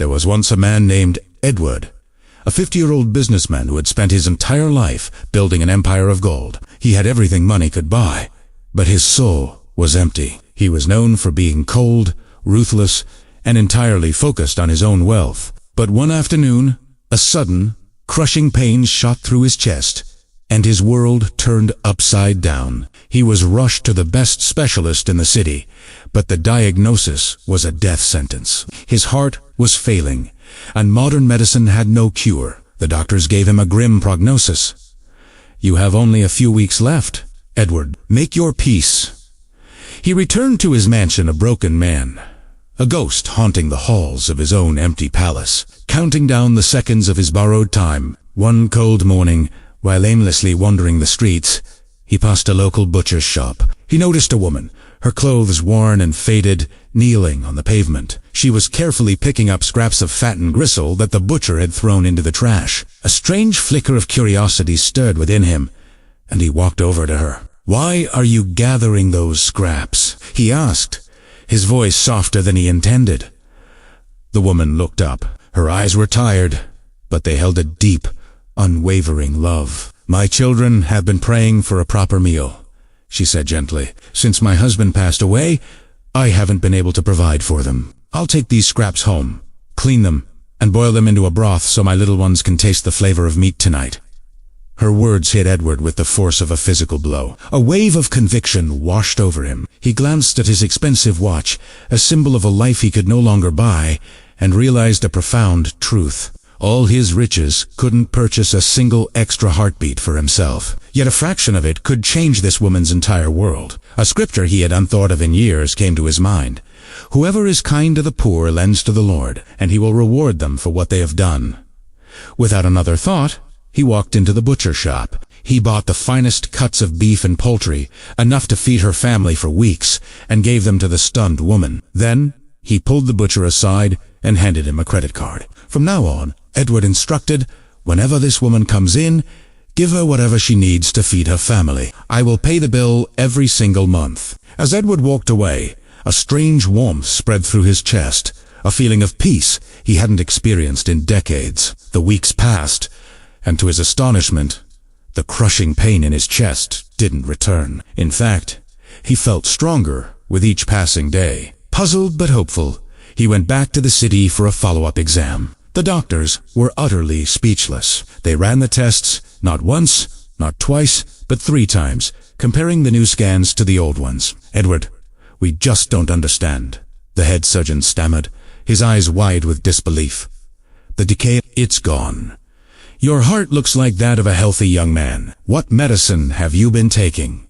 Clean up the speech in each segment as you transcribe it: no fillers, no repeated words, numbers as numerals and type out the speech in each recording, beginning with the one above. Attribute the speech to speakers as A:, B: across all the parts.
A: There was once a man named Edward, a 50-year-old businessman who had spent his entire life building an empire of gold. He had everything money could buy, but his soul was empty. He was known for being cold, ruthless, and entirely focused on his own wealth. But one afternoon, a sudden, crushing pain shot through his chest, and his world turned upside down. He was rushed to the best specialist in the city, but the diagnosis was a death sentence. His heart was failing, and modern medicine had no cure. The doctors gave him a grim prognosis. "You have only a few weeks left, Edward. Make your peace." He returned to his mansion a broken man, a ghost haunting the halls of his own empty palace, counting down the seconds of his borrowed time. One cold morning, while aimlessly wandering the streets, he passed a local butcher's shop. He noticed a woman, her clothes worn and faded, kneeling on the pavement. She was carefully picking up scraps of fat and gristle that the butcher had thrown into the trash. A strange flicker of curiosity stirred within him, and he walked over to her. "Why are you gathering those scraps?" he asked, his voice softer than he intended. The woman looked up. Her eyes were tired, but they held a deep, unwavering love. "My children have been praying for a proper meal," she said gently. "Since my husband passed away, I haven't been able to provide for them. I'll take these scraps home, clean them, and boil them into a broth so my little ones can taste the flavor of meat tonight." Her words hit Edward with the force of a physical blow. A wave of conviction washed over him. He glanced at his expensive watch, a symbol of a life he could no longer buy, and realized a profound truth. All his riches couldn't purchase a single extra heartbeat for himself. Yet a fraction of it could change this woman's entire world. A scripture he had unthought of in years came to his mind. "Whoever is kind to the poor lends to the Lord, and he will reward them for what they have done." Without another thought, he walked into the butcher shop. He bought the finest cuts of beef and poultry, enough to feed her family for weeks, and gave them to the stunned woman. Then, he pulled the butcher aside and handed him a credit card. From now on, Edward instructed, "Whenever this woman comes in, give her whatever she needs to feed her family. I will pay the bill every single month." As Edward walked away, a strange warmth spread through his chest, a feeling of peace he hadn't experienced in decades. The weeks passed, and to his astonishment, the crushing pain in his chest didn't return. In fact, he felt stronger with each passing day. Puzzled but hopeful, he went back to the city for a follow-up exam. The doctors were utterly speechless. They ran the tests, not once, not twice, but 3 times, comparing the new scans to the old ones. "Edward, we just don't understand," the head surgeon stammered, his eyes wide with disbelief. "The decay, it's gone. Your heart looks like that of a healthy young man. What medicine have you been taking?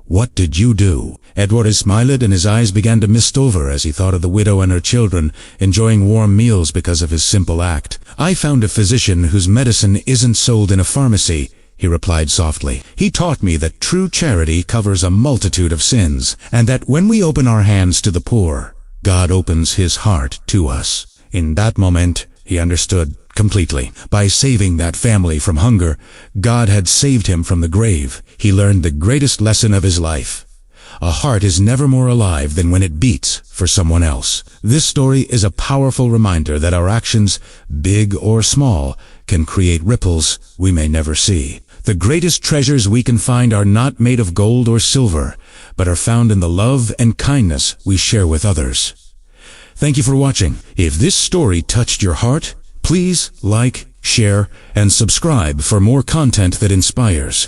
A: What did you do?" Edward smiled, and his eyes began to mist over as he thought of the widow and her children enjoying warm meals because of his simple act. "I found a physician whose medicine isn't sold in a pharmacy," he replied softly. "He taught me that true charity covers a multitude of sins, and that when we open our hands to the poor, God opens his heart to us." In that moment, he understood completely. By saving that family from hunger, God had saved him from the grave. He learned the greatest lesson of his life. A heart is never more alive than when it beats for someone else. This story is a powerful reminder that our actions, big or small, can create ripples we may never see. The greatest treasures we can find are not made of gold or silver, but are found in the love and kindness we share with others. Thank you for watching. If this story touched your heart, please like, share, and subscribe for more content that inspires.